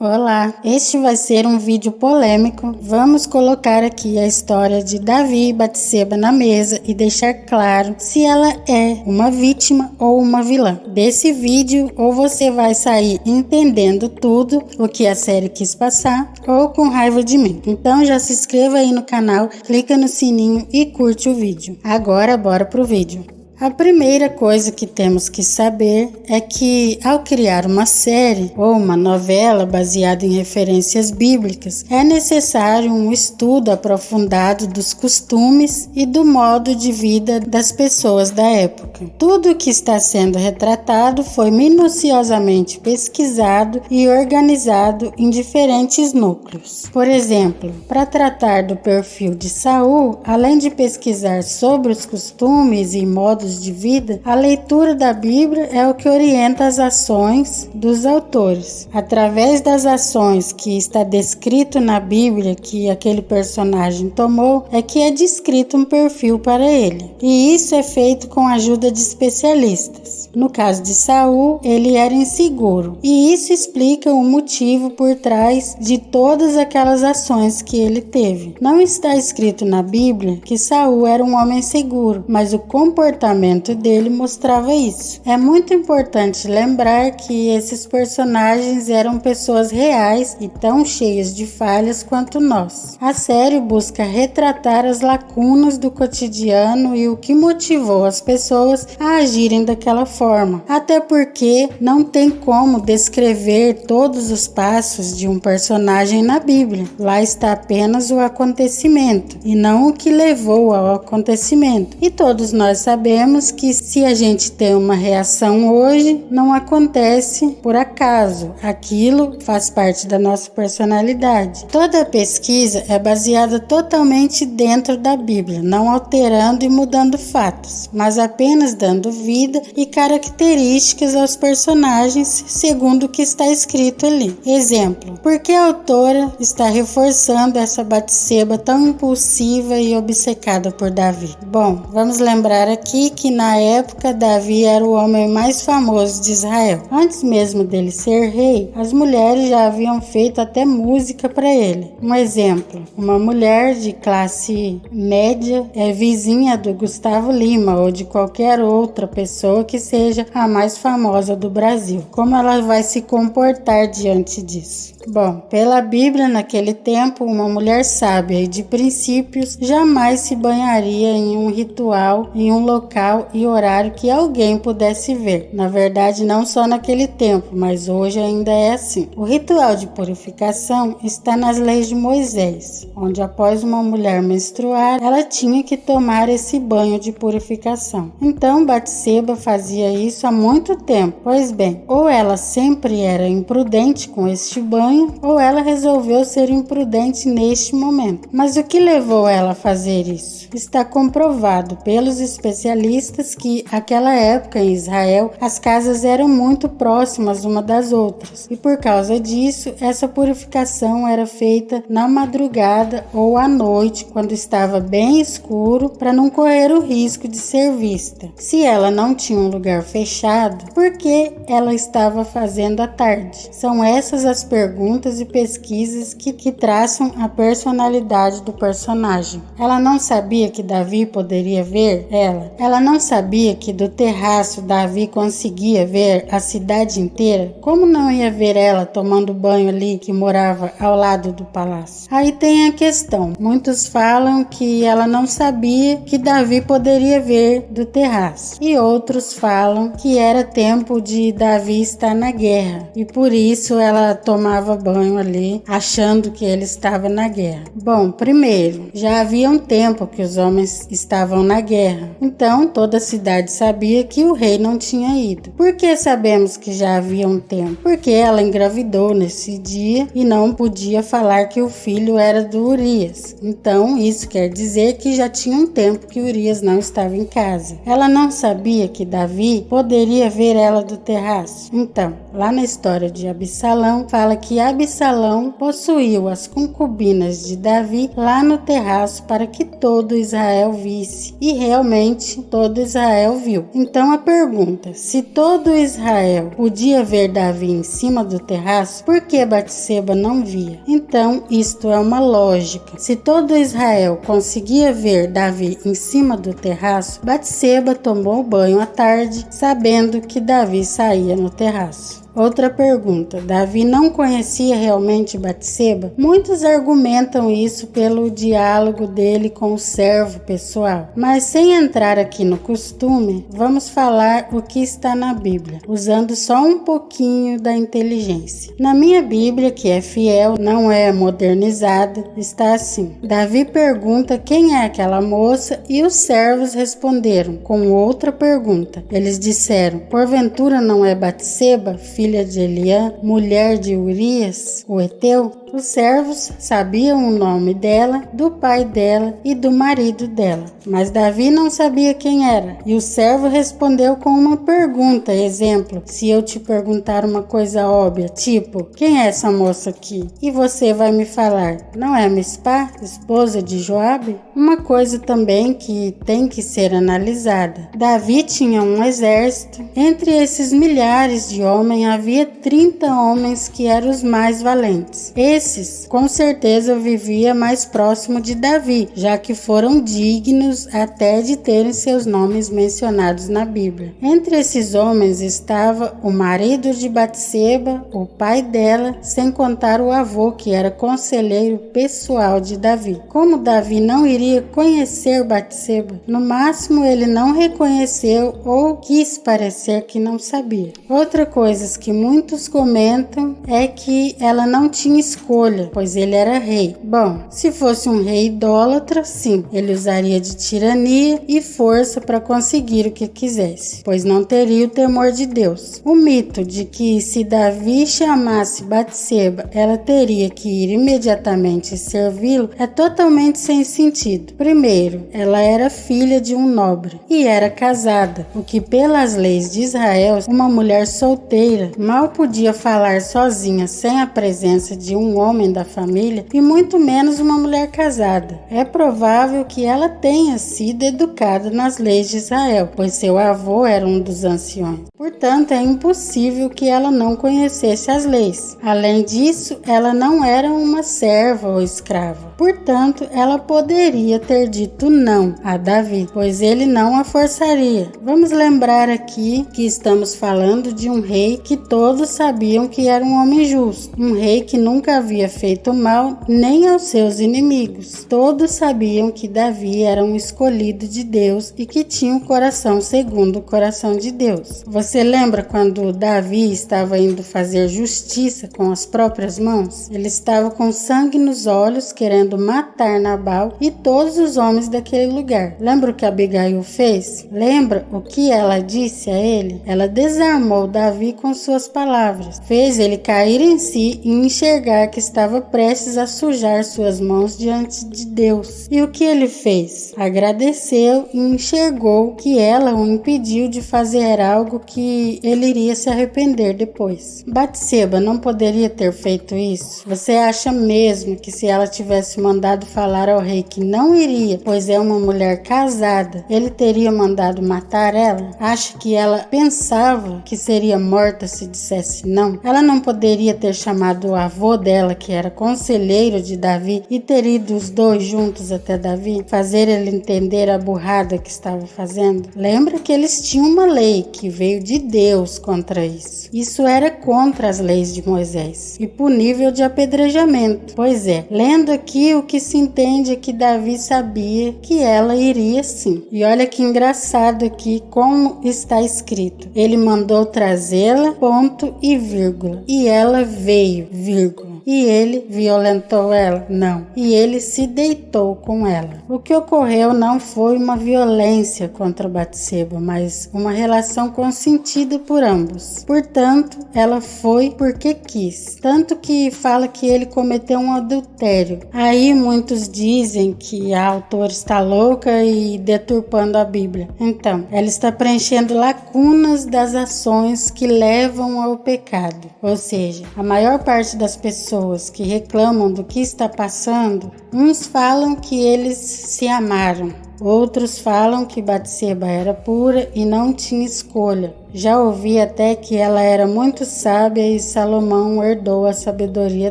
Olá, este vai ser um vídeo polêmico. Vamos colocar aqui a história de Davi e Batseba na mesa e deixar claro se ela é uma vítima ou uma vilã. Desse vídeo, ou você vai sair entendendo tudo o que a série quis passar, ou com raiva de mim. Então já se inscreva aí no canal, clica no sininho e curte o vídeo. Agora bora pro vídeo. A primeira coisa que temos que saber é que, ao criar uma série ou uma novela baseada em referências bíblicas, é necessário um estudo aprofundado dos costumes e do modo de vida das pessoas da época. Tudo o que está sendo retratado foi minuciosamente pesquisado e organizado em diferentes núcleos. Por exemplo, para tratar do perfil de Saul, além de pesquisar sobre os costumes e modos de vida, a leitura da Bíblia é o que orienta as ações dos autores. Através das ações que está descrito na Bíblia que aquele personagem tomou, é que é descrito um perfil para ele. E isso é feito com a ajuda de especialistas. No caso de Saul, ele era inseguro. E isso explica o motivo por trás de todas aquelas ações que ele teve. Não está escrito na Bíblia que Saul era um homem seguro, mas o comportamento dele mostrava isso. É muito importante lembrar que esses personagens eram pessoas reais e tão cheias de falhas quanto nós. A série busca retratar as lacunas do cotidiano e o que motivou as pessoas a agirem daquela forma. Até porque não tem como descrever todos os passos de um personagem na Bíblia. Lá está apenas o acontecimento e não o que levou ao acontecimento. E todos nós sabemos que se a gente tem uma reação hoje, não acontece por acaso. Aquilo faz parte da nossa personalidade. Toda a pesquisa é baseada totalmente dentro da Bíblia, não alterando e mudando fatos, mas apenas dando vida e características aos personagens segundo o que está escrito ali. Exemplo, por que a autora está reforçando essa Batseba tão impulsiva e obcecada por Davi? Bom, vamos lembrar aqui que na época Davi era o homem mais famoso de Israel. Antes mesmo dele ser rei, as mulheres já haviam feito até música para ele. Um exemplo, uma mulher de classe média é vizinha do Gustavo Lima ou de qualquer outra pessoa que seja a mais famosa do Brasil. Como ela vai se comportar diante disso? Bom, pela Bíblia, naquele tempo, uma mulher sábia e de princípios jamais se banharia em um ritual, em um local e horário que alguém pudesse ver. Na verdade, não só naquele tempo, mas hoje ainda é assim. O ritual de purificação está nas leis de Moisés, onde após uma mulher menstruar, ela tinha que tomar esse banho de purificação. Então, Batseba fazia isso há muito tempo. Pois bem, ou ela sempre era imprudente com este banho, ou ela resolveu ser imprudente neste momento. Mas o que levou ela a fazer isso? Está comprovado pelos especialistas que naquela época em Israel as casas eram muito próximas uma das outras e por causa disso essa purificação era feita na madrugada ou à noite quando estava bem escuro para não correr o risco de ser vista. Se ela não tinha um lugar fechado, por que ela estava fazendo à tarde? São essas as perguntas e pesquisas que traçam a personalidade do personagem. Ela não sabia que Davi poderia ver ela. Ela não sabia que do terraço Davi conseguia ver a cidade inteira. Como não ia ver ela tomando banho ali que morava ao lado do palácio? Aí tem a questão. Muitos falam que ela não sabia que Davi poderia ver do terraço. E outros falam que era tempo de Davi estar na guerra. E por isso ela tomava banho ali, achando que ele estava na guerra. Bom, primeiro, já havia um tempo que os homens estavam na guerra. Então, toda a cidade sabia que o rei não tinha ido. Por que sabemos que já havia um tempo? Porque ela engravidou nesse dia e não podia falar que o filho era do Urias. Então, isso quer dizer que já tinha um tempo que Urias não estava em casa. Ela não sabia que Davi poderia ver ela do terraço. Então, lá na história de Absalão, fala que Absalão possuiu as concubinas de Davi lá no terraço para que todo Israel visse. E realmente todo Israel viu. Então a pergunta: se todo Israel podia ver Davi em cima do terraço, por que Batseba não via? Então isto é uma lógica. Se todo Israel conseguia ver Davi em cima do terraço, Batseba tomou banho à tarde, sabendo que Davi saía no terraço. Outra pergunta: Davi não conhecia realmente Batseba? Muitos argumentam isso pelo diálogo dele com o servo pessoal. Mas sem entrar aqui no costume, vamos falar o que está na Bíblia, usando só um pouquinho da inteligência. Na minha Bíblia, que é fiel, não é modernizada, está assim: Davi pergunta quem é aquela moça e os servos responderam com outra pergunta. Eles disseram: porventura não é Batseba, filha de Eliã, mulher de Urias, o Heteu? Os servos sabiam o nome dela, do pai dela e do marido dela, mas Davi não sabia quem era. E o servo respondeu com uma pergunta, exemplo: se eu te perguntar uma coisa óbvia, tipo, quem é essa moça aqui? E você vai me falar: não é Mispá, esposa de Joabe? Uma coisa também que tem que ser analisada: Davi tinha um exército. Entre esses milhares de homens havia 30 homens que eram os mais valentes. Esses, com certeza, vivia mais próximo de Davi, já que foram dignos até de terem seus nomes mencionados na Bíblia. Entre esses homens estava o marido de Batseba, o pai dela, sem contar o avô, que era conselheiro pessoal de Davi. Como Davi não iria conhecer Batseba, no máximo ele não reconheceu ou quis parecer que não sabia. Outra coisa que muitos comentam é que ela não tinha escolha, pois ele era rei. Bom, se fosse um rei idólatra, sim, ele usaria de tirania e força para conseguir o que quisesse, pois não teria o temor de Deus. O mito de que se Davi chamasse Batseba, ela teria que ir imediatamente servi-lo é totalmente sem sentido. Primeiro, ela era filha de um nobre e era casada, o que pelas leis de Israel, uma mulher solteira mal podia falar sozinha sem a presença de um homem da família e muito menos uma mulher casada. É provável que ela tenha sido educada nas leis de Israel, pois seu avô era um dos anciões. Portanto, é impossível que ela não conhecesse as leis. Além disso, ela não era uma serva ou escrava. Portanto, ela poderia ter dito não a Davi, pois ele não a forçaria. Vamos lembrar aqui que estamos falando de um rei que todos sabiam que era um homem justo, um rei que nunca havia feito mal nem aos seus inimigos. Todos sabiam que Davi era um escolhido de Deus e que tinha um coração segundo o coração de Deus. Você lembra quando Davi estava indo fazer justiça com as próprias mãos? Ele estava com sangue nos olhos, querendo matar Nabal e todos os homens daquele lugar. Lembra o que Abigail fez? Lembra o que ela disse a ele? Ela desarmou Davi com suas palavras, fez ele cair em si e enxergar que estava prestes a sujar suas mãos diante de Deus. E o que ele fez? Agradeceu e enxergou que ela o impediu de fazer algo que ele iria se arrepender depois. Batseba não poderia ter feito isso? Você acha mesmo que se ela tivesse mandado falar ao rei que não iria, pois é uma mulher casada, ele teria mandado matar ela? Acha que ela pensava que seria morta se dissesse não? Ela não poderia ter chamado o avô dela, que era conselheiro de Davi, e ter ido os dois juntos até Davi, fazer ele entender a burrada que estava fazendo? Lembra que eles tinham uma lei que veio de Deus contra isso. Isso era contra as leis de Moisés e punível de apedrejamento. Pois é, lendo aqui o que se entende é que Davi sabia que ela iria sim. E olha que engraçado aqui como está escrito: ele mandou trazê-la, ponto e vírgula, e ela veio, vírgula. E ele violentou ela? Não. E ele se deitou com ela. O que ocorreu não foi uma violência contra Batseba, mas uma relação consentida por ambos. Portanto, ela foi porque quis. Tanto que fala que ele cometeu um adultério. Aí muitos dizem que a autora está louca e deturpando a Bíblia. Então, ela está preenchendo lacunas das ações que levam ao pecado. Ou seja, a maior parte das pessoas que reclamam do que está passando, uns falam que eles se amaram, Outros falam que Batseba era pura e não tinha escolha. Já ouvi até que ela era muito sábia e Salomão herdou a sabedoria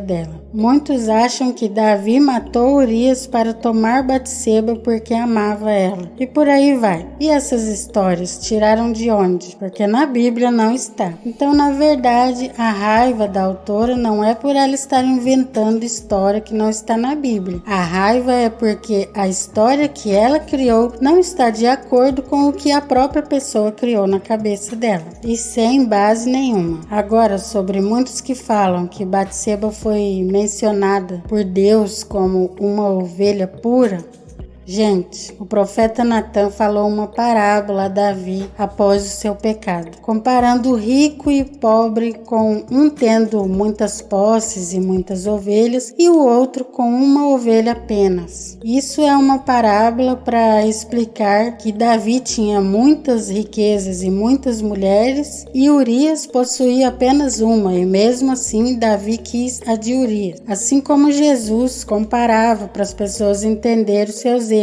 dela. Muitos acham que Davi matou Urias para tomar Batseba porque amava ela. E por aí vai. E essas histórias tiraram de onde? Porque na Bíblia não está. Então, na verdade, a raiva da autora não é por ela estar inventando história que não está na Bíblia. A raiva é porque a história que ela criou não está de acordo com o que a própria pessoa criou na cabeça dela. E sem base nenhuma. Agora, sobre muitos que falam que Batseba foi mencionada por Deus como uma ovelha pura, gente, o profeta Natan falou uma parábola a Davi após o seu pecado, comparando o rico e pobre com um tendo muitas posses e muitas ovelhas e o outro com uma ovelha apenas. Isso é uma parábola para explicar que Davi tinha muitas riquezas e muitas mulheres e Urias possuía apenas uma, e mesmo assim Davi quis a de Urias. Assim como Jesus comparava para as pessoas entenderem os seus erros.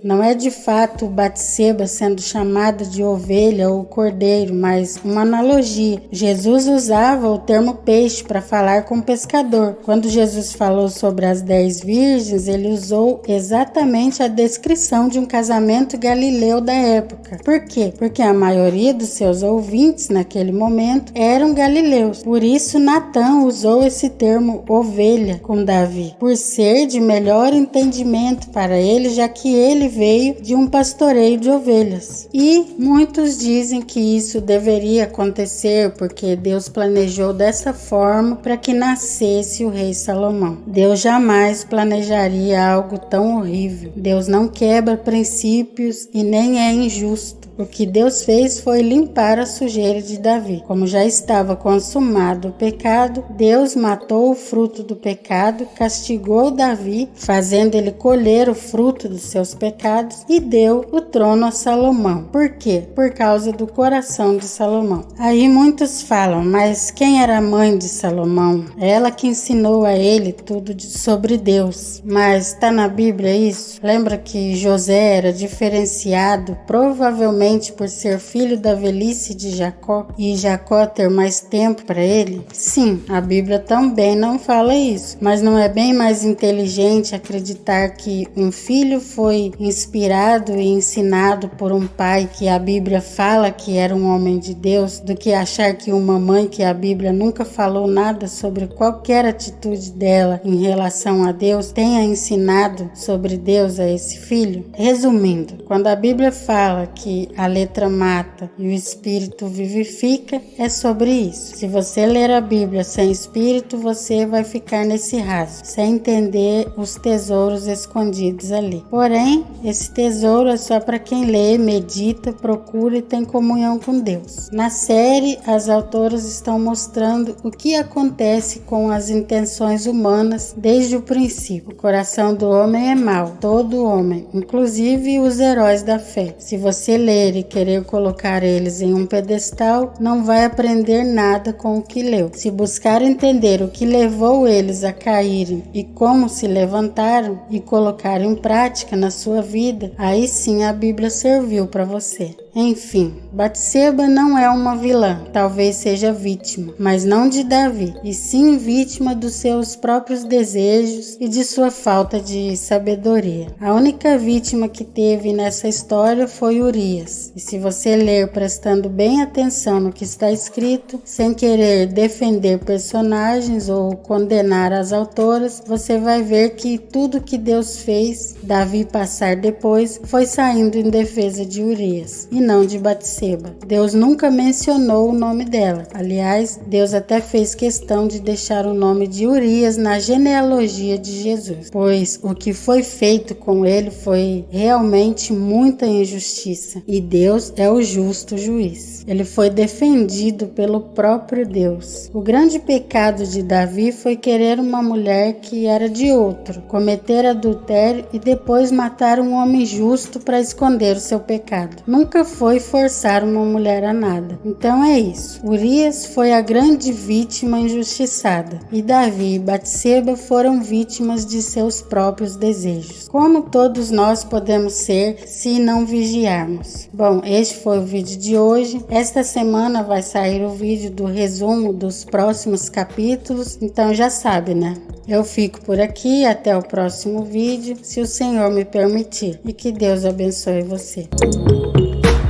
Não é de fato Batseba sendo chamada de ovelha ou cordeiro, mas uma analogia. Jesus usava o termo peixe para falar com o pescador. Quando Jesus falou sobre as 10 virgens, ele usou exatamente a descrição de um casamento galileu da época. Por quê? Porque a maioria dos seus ouvintes naquele momento eram galileus. Por isso Natan usou esse termo ovelha com Davi, por ser de melhor entendimento para ele, já que ele veio de um pastoreio de ovelhas. E muitos dizem que isso deveria acontecer porque Deus planejou dessa forma para que nascesse o rei Salomão. Deus jamais planejaria algo tão horrível. Deus não quebra princípios e nem é injusto. O que Deus fez foi limpar a sujeira de Davi. Como já estava consumado o pecado, Deus matou o fruto do pecado, castigou Davi, fazendo ele colher o fruto dos seus pecados e deu o trono a Salomão. Por quê? Por causa do coração de Salomão. Aí muitos falam, mas quem era a mãe de Salomão? Ela que ensinou a ele tudo sobre Deus. Mas está na Bíblia isso? Lembra que José era diferenciado, provavelmente por ser filho da velhice de Jacó e Jacó ter mais tempo para ele? Sim, a Bíblia também não fala isso, mas não é bem mais inteligente acreditar que um filho foi inspirado e ensinado por um pai que a Bíblia fala que era um homem de Deus, do que achar que uma mãe que a Bíblia nunca falou nada sobre qualquer atitude dela em relação a Deus tenha ensinado sobre Deus a esse filho? Resumindo, quando a Bíblia fala que a letra mata e o espírito vivifica, é sobre isso. Se você ler a Bíblia sem espírito, você vai ficar nesse raso, sem entender os tesouros escondidos ali. Porém, esse tesouro é só para quem lê, medita, procura e tem comunhão com Deus. Na série, as autoras estão mostrando o que acontece com as intenções humanas desde o princípio. O coração do homem é mau, todo homem, inclusive os heróis da fé. Se você ler e querer colocar eles em um pedestal, não vai aprender nada com o que leu. Se buscar entender o que levou eles a caírem e como se levantaram e colocar em prática na sua vida, aí sim a Bíblia serviu para você. Enfim, Batseba não é uma vilã, talvez seja vítima, mas não de Davi, e sim vítima dos seus próprios desejos e de sua falta de sabedoria. A única vítima que teve nessa história foi Urias, e se você ler prestando bem atenção no que está escrito, sem querer defender personagens ou condenar as autoras, você vai ver que tudo que Deus fez Davi passar depois foi saindo em defesa de Urias, e não de Batseba. Deus nunca mencionou o nome dela. Aliás, Deus até fez questão de deixar o nome de Urias na genealogia de Jesus, pois o que foi feito com ele foi realmente muita injustiça, e Deus é o justo juiz. Ele foi defendido pelo próprio Deus. O grande pecado de Davi foi querer uma mulher que era de outro, cometer adultério e depois matar um homem justo para esconder o seu pecado. Nunca foi forçar uma mulher a nada. Então é isso. Urias foi a grande vítima injustiçada, e Davi e Batseba foram vítimas de seus próprios desejos. Como todos nós podemos ser se não vigiarmos? Bom, este foi o vídeo de hoje. Esta semana vai sair o vídeo do resumo dos próximos capítulos, então já sabe, né? Eu fico por aqui, até o próximo vídeo, se o Senhor me permitir, e que Deus abençoe você.